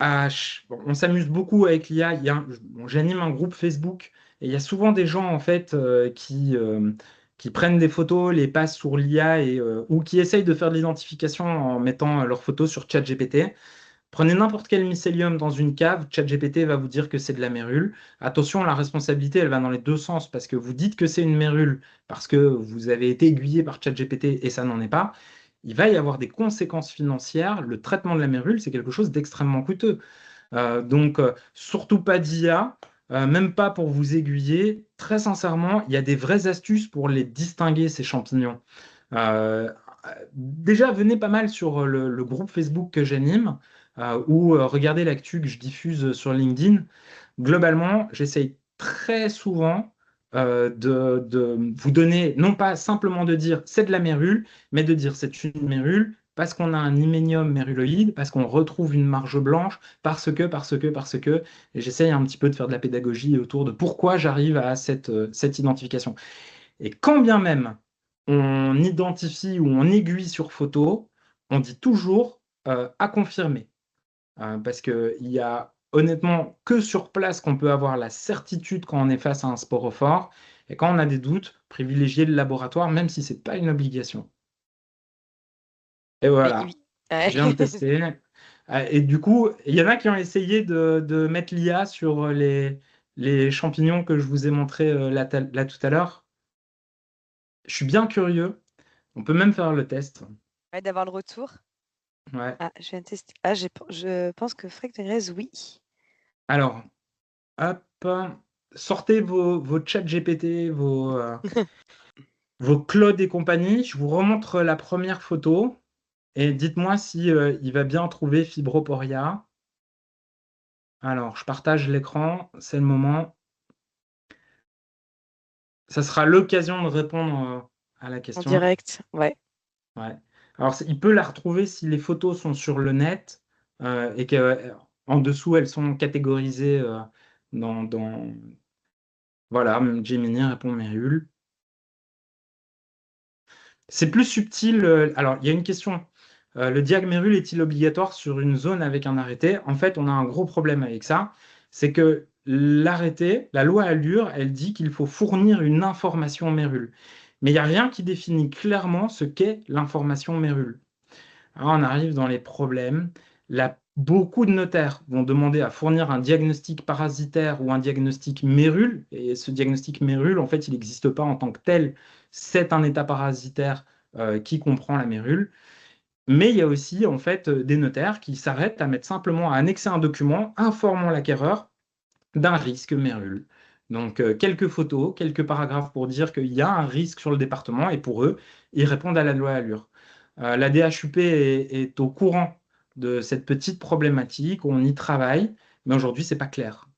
bon, on s'amuse beaucoup avec l'IA. Bon, j'anime un groupe Facebook et il y a souvent des gens en fait qui prennent des photos, les passent sur l'IA ou qui essayent de faire de l'identification en mettant leurs photos sur ChatGPT. Prenez n'importe quel mycélium dans une cave, ChatGPT va vous dire que c'est de la mérule. Attention, la responsabilité, elle va dans les deux sens parce que vous dites que c'est une mérule parce que vous avez été aiguillé par ChatGPT et ça n'en est pas. Il va y avoir des conséquences financières. Le traitement de la mérule, c'est quelque chose d'extrêmement coûteux. Donc, surtout pas d'IA, même pas pour vous aiguiller. Très sincèrement, il y a des vraies astuces pour les distinguer, ces champignons. Euh, Déjà, venez pas mal sur le groupe Facebook que j'anime ou regardez l'actu que je diffuse sur LinkedIn. Globalement, j'essaye très souvent de vous donner, non pas simplement de dire c'est de la mérule, mais de dire c'est une mérule parce qu'on a un hyménium méruloïde, parce qu'on retrouve une marge blanche, parce que, et j'essaye un petit peu de faire de la pédagogie autour de pourquoi j'arrive à cette identification. Et quand bien même on identifie ou on aiguille sur photo, on dit toujours à confirmer. Parce qu'il y a honnêtement que sur place qu'on peut avoir la certitude quand on est face à un sporophore. Et quand on a des doutes, privilégier le laboratoire, même si ce n'est pas une obligation. Et Mais voilà, oui. Ouais. je viens de tester. Et du coup, il y en a qui ont essayé de mettre l'IA sur les champignons que je vous ai montrés là tout à l'heure. Je suis bien curieux. On peut même faire le test. Ouais, d'avoir le retour. Ouais. Ah, je viens de tester. Ah, je pense que Freck de Grèce, oui. Alors, hop, sortez vos chats GPT, vos Claude et compagnie. Je vous remontre la première photo et dites-moi si il va bien trouver Fibroporia. Alors, je partage l'écran, c'est le moment. Ça sera l'occasion de répondre à la En question. direct, ouais. Ouais. Alors, il peut la retrouver si les photos sont sur le net et qu'en dessous, elles sont catégorisées dans... Voilà, Gemini répond Mérule. C'est plus subtil. Alors, il y a une question. Le diagmérule est-il obligatoire sur une zone avec un arrêté? En fait, on a un gros problème avec ça. C'est que l'arrêté, la loi Allure, elle dit qu'il faut fournir une information mérule. Mais il n'y a rien qui définit clairement ce qu'est l'information mérule. Alors, on arrive dans les problèmes. Beaucoup de notaires vont demander à fournir un diagnostic parasitaire ou un diagnostic mérule. Et ce diagnostic mérule, en fait, il n'existe pas en tant que tel. C'est un état parasitaire qui comprend la mérule. Mais il y a aussi, en fait, des notaires qui s'arrêtent à mettre simplement à annexer un document informant l'acquéreur d'un risque mérule. Donc, quelques photos, quelques paragraphes pour dire qu'il y a un risque sur le département et pour eux, ils répondent à la loi Allure. La DHUP est au courant de cette petite problématique, on y travaille, mais aujourd'hui, c'est pas clair.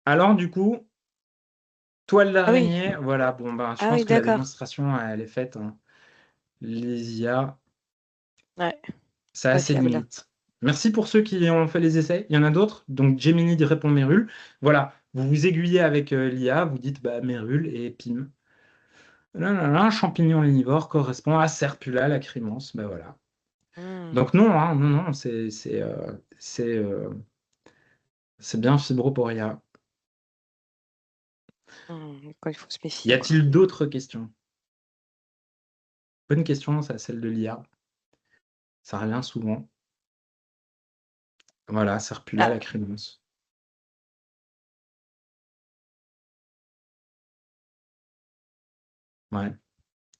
Alors, du coup, toile Ah oui, d'araignée, voilà, bon, ben, je ah pense oui, que la d'accord. démonstration, elle est faite, hein. Les IA, Ouais, ça a pas ses fiable. limites. Merci pour ceux qui ont fait les essais. Il y en a d'autres. Donc, Gemini répond Mérule. Voilà, vous vous aiguillez avec l'IA, vous dites bah, Mérule et pim. Un champignon lénivore correspond à Serpula lacrimans. Ben voilà. Hmm. Donc non, hein, non, non, c'est bien Fibroporia. Quoi, il faut se Y méfier, quoi. a-t-il d'autres questions? Bonne question, c'est celle de l'IA. Ça revient souvent. Voilà, Serpula Ah, lacrimans. Ouais. donc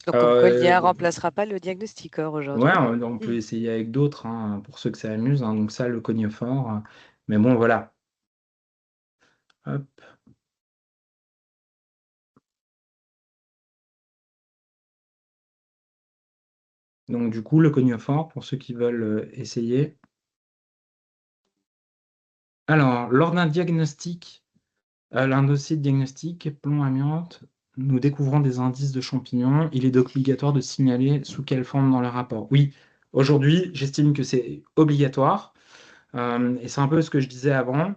comme quoi Euh, l'IA remplacera pas le diagnostic ouais, aujourd'hui. on peut essayer avec d'autres, hein, pour ceux que ça amuse, hein. Donc ça, le coniophore. Mais bon, voilà. Hop. Donc du coup, le coniophore, pour ceux qui veulent essayer. Alors, lors d'un diagnostic, l'un dossier de diagnostic, plomb amiante, nous découvrons des indices de champignons. Il est obligatoire de signaler sous quelle forme dans le rapport. Oui, aujourd'hui, j'estime que c'est obligatoire. Et c'est un peu ce que je disais avant.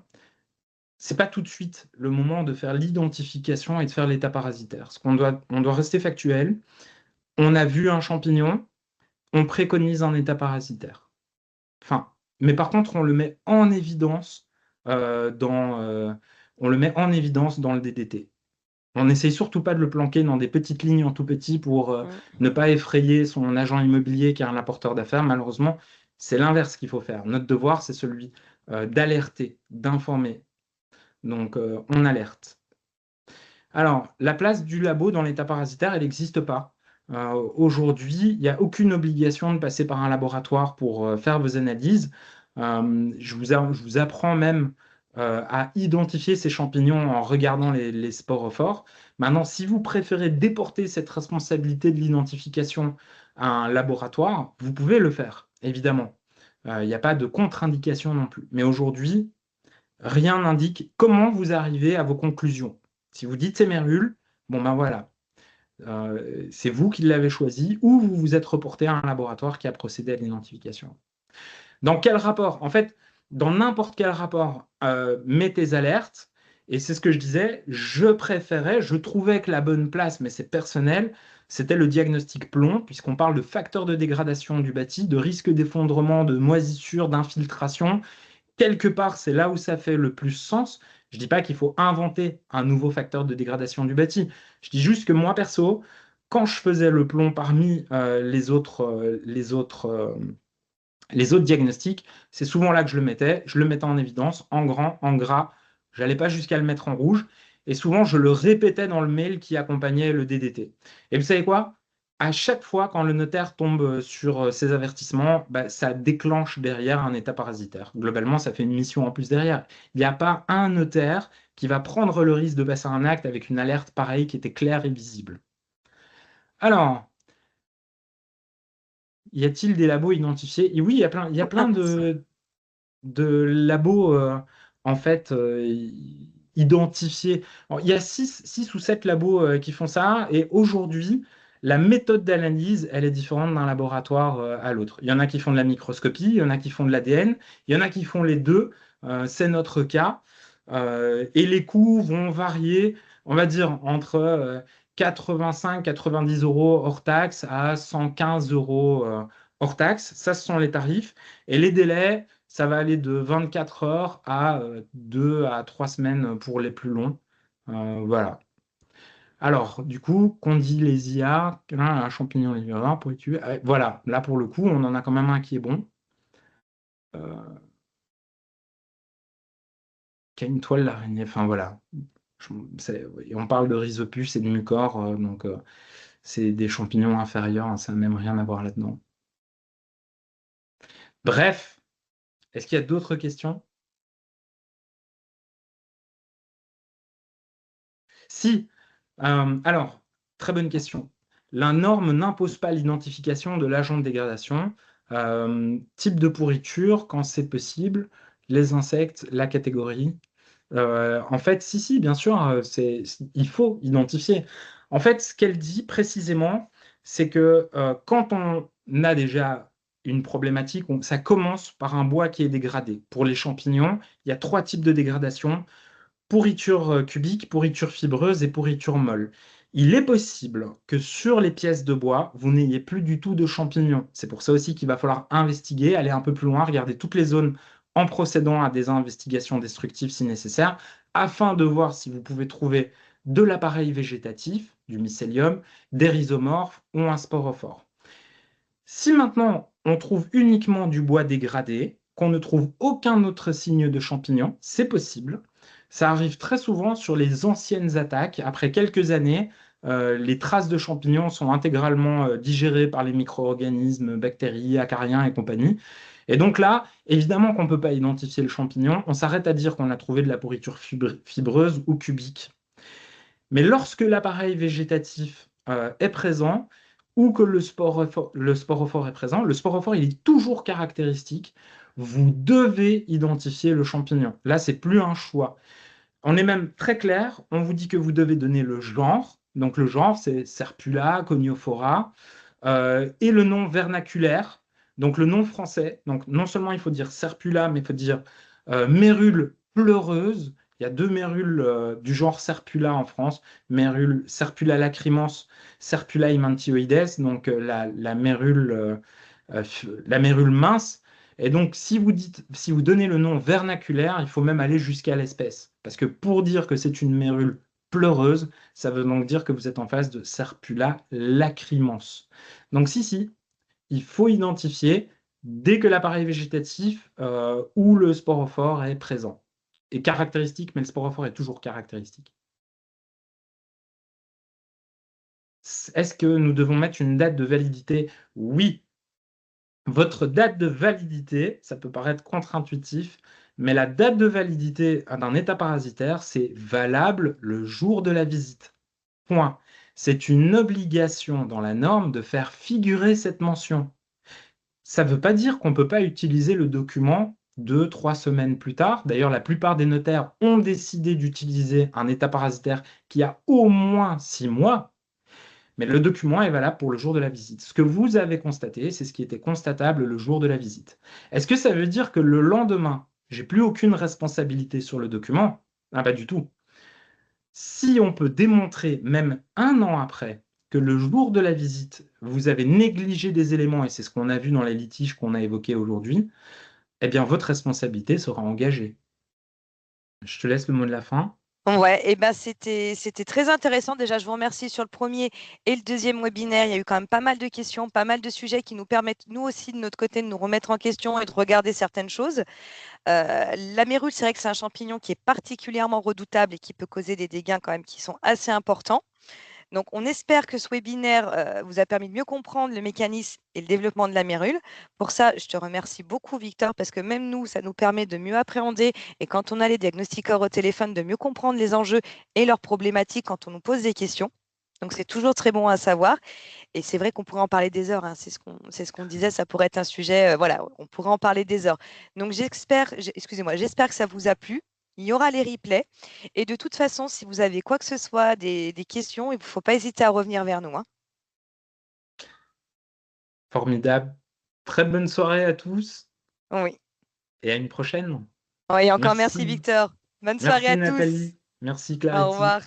C'est pas tout de suite le moment de faire l'identification et de faire l'état parasitaire. On doit rester factuel. On a vu un champignon, on préconise un état parasitaire. Enfin, mais par contre, on le met en évidence on le met en évidence dans le DDT. On n'essaye surtout pas de le planquer dans des petites lignes en tout petit pour Mm. ne pas effrayer son agent immobilier qui est un apporteur d'affaires. Malheureusement, c'est l'inverse qu'il faut faire. Notre devoir, c'est celui d'alerter, d'informer. Donc, on alerte. Alors, la place du labo dans l'état parasitaire, elle n'existe pas. Aujourd'hui, il n'y a aucune obligation de passer par un laboratoire pour faire vos analyses. Je vous apprends même à identifier ces champignons en regardant les sporophores. Maintenant, si vous préférez déporter cette responsabilité de l'identification à un laboratoire, vous pouvez le faire, évidemment. Il n'y a pas de contre-indication non plus. Mais aujourd'hui, rien n'indique comment vous arrivez à vos conclusions. Si vous dites c'est Merlul, bon ben voilà, c'est vous qui l'avez choisi ou vous vous êtes reporté à un laboratoire qui a procédé à l'identification. Dans quel rapport? En fait, dans n'importe quel rapport, mettez alerte. Et c'est ce que je disais, je trouvais que la bonne place, mais c'est personnel, c'était le diagnostic plomb, puisqu'on parle de facteurs de dégradation du bâti, de risque d'effondrement, de moisissure, d'infiltration. Quelque part, c'est là où ça fait le plus sens. Je ne dis pas qu'il faut inventer un nouveau facteur de dégradation du bâti. Je dis juste que moi, perso, quand je faisais le plomb parmi les autres diagnostics, c'est souvent là que je le mettais. Je le mettais en évidence, en grand, en gras. Je n'allais pas jusqu'à le mettre en rouge. Et souvent, je le répétais dans le mail qui accompagnait le DDT. Et vous savez quoi? À chaque fois, quand le notaire tombe sur ces avertissements, bah, ça déclenche derrière un état parasitaire. Globalement, ça fait une mission en plus derrière. Il n'y a pas un notaire qui va prendre le risque de passer un acte avec une alerte pareille qui était claire et visible. Alors, y a-t-il des labos identifiés? Et oui, il y a plein de labos en fait identifiés. Alors, il y a six ou sept labos qui font ça et aujourd'hui, la méthode d'analyse, elle est différente d'un laboratoire à l'autre. Il y en a qui font de la microscopie, il y en a qui font de l'ADN, il y en a qui font les deux. C'est notre cas. Et les coûts vont varier, on va dire, entre 85-90 euros hors taxe à 115 euros hors taxe. Ça, ce sont les tarifs. Et les délais, ça va aller de 24 heures à 2 à 3 semaines pour les plus longs. Voilà. Alors, du coup, qu'on dit les IA, un champignon livreur pour les tuer. Voilà, là pour le coup, on en a quand même un qui est bon, euh, qui a une toile d'araignée. Enfin voilà. On parle de rhizopus et de mucor, donc c'est des champignons inférieurs, hein, ça n'a même rien à voir là-dedans. Bref, est-ce qu'il y a d'autres questions? Si. Alors, très bonne question. La norme n'impose pas l'identification de l'agent de dégradation. Type de pourriture, quand c'est possible, les insectes, la catégorie. En fait, si, bien sûr, il faut identifier. En fait, ce qu'elle dit précisément, c'est que quand on a déjà une problématique, ça commence par un bois qui est dégradé. Pour les champignons, il y a trois types de dégradation: pourriture cubique, pourriture fibreuse et pourriture molle. Il est possible que sur les pièces de bois, vous n'ayez plus du tout de champignons. C'est pour ça aussi qu'il va falloir investiguer, aller un peu plus loin, regarder toutes les zones en procédant à des investigations destructives si nécessaire, afin de voir si vous pouvez trouver de l'appareil végétatif, du mycélium, des rhizomorphes ou un sporophore. Si maintenant on trouve uniquement du bois dégradé, qu'on ne trouve aucun autre signe de champignon, c'est possible. Ça arrive très souvent sur les anciennes attaques. Après quelques années, les traces de champignons sont intégralement digérées par les micro-organismes, bactéries, acariens et compagnie. Et donc là, évidemment qu'on ne peut pas identifier le champignon, on s'arrête à dire qu'on a trouvé de la pourriture fibreuse ou cubique. Mais lorsque l'appareil végétatif est présent ou que le sporophore est présent, le sporophore il est toujours caractéristique. Vous devez identifier le champignon. Là, c'est plus un choix. On est même très clair. On vous dit que vous devez donner le genre. Donc le genre, c'est Serpula, Coniophora, et le nom vernaculaire. Donc le nom français. Donc non seulement il faut dire Serpula, mais il faut dire mérule pleureuse. Il y a deux mérules du genre Serpula en France, mérule Serpula lacrimans, Serpula hymantioides, donc la mérule mince. Et donc, si vous donnez le nom vernaculaire, il faut même aller jusqu'à l'espèce. Parce que pour dire que c'est une mérule pleureuse, ça veut donc dire que vous êtes en face de Serpula lacrimans. Donc, si, il faut identifier dès que l'appareil végétatif ou le sporophore est présent. Et caractéristique, mais le sporophore est toujours caractéristique. Est-ce que nous devons mettre une date de validité? Oui. Votre date de validité, ça peut paraître contre-intuitif, mais la date de validité d'un état parasitaire, c'est valable le jour de la visite. Point. C'est une obligation dans la norme de faire figurer cette mention. Ça ne veut pas dire qu'on ne peut pas utiliser le document 2, 3 semaines plus tard. D'ailleurs, la plupart des notaires ont décidé d'utiliser un état parasitaire qui a au moins 6 mois. Mais le document est valable pour le jour de la visite. Ce que vous avez constaté, c'est ce qui était constatable le jour de la visite. Est-ce que ça veut dire que le lendemain, j'ai plus aucune responsabilité sur le document? Ah, pas du tout. Si on peut démontrer, même un an après, que le jour de la visite, vous avez négligé des éléments, et c'est ce qu'on a vu dans les litiges qu'on a évoqués aujourd'hui, eh bien, votre responsabilité sera engagée. Je te laisse le mot de la fin. Ouais, et ben c'était très intéressant. Déjà, je vous remercie sur le premier et le deuxième webinaire. Il y a eu quand même pas mal de questions, pas mal de sujets qui nous permettent, nous aussi, de notre côté, de nous remettre en question et de regarder certaines choses. La mérule, c'est vrai que c'est un champignon qui est particulièrement redoutable et qui peut causer des dégâts quand même qui sont assez importants. Donc, on espère que ce webinaire vous a permis de mieux comprendre le mécanisme et le développement de la mérule. Pour ça, je te remercie beaucoup, Victor, parce que même nous, ça nous permet de mieux appréhender et quand on a les diagnostiqueurs au téléphone, de mieux comprendre les enjeux et leurs problématiques quand on nous pose des questions. Donc, c'est toujours très bon à savoir. Et c'est vrai qu'on pourrait en parler des heures, hein. C'est ce qu'on disait, ça pourrait être un sujet, voilà, on pourrait en parler des heures. Donc, excusez-moi, j'espère que ça vous a plu. Il y aura les replays. Et de toute façon, si vous avez quoi que ce soit, des questions, il ne faut pas hésiter à revenir vers nous, hein. Formidable. Très bonne soirée à tous Oui. et à une prochaine. Oui, encore merci, Merci. Victor. Bonne soirée Merci à tous. Nathalie. Merci Au Clarity. revoir.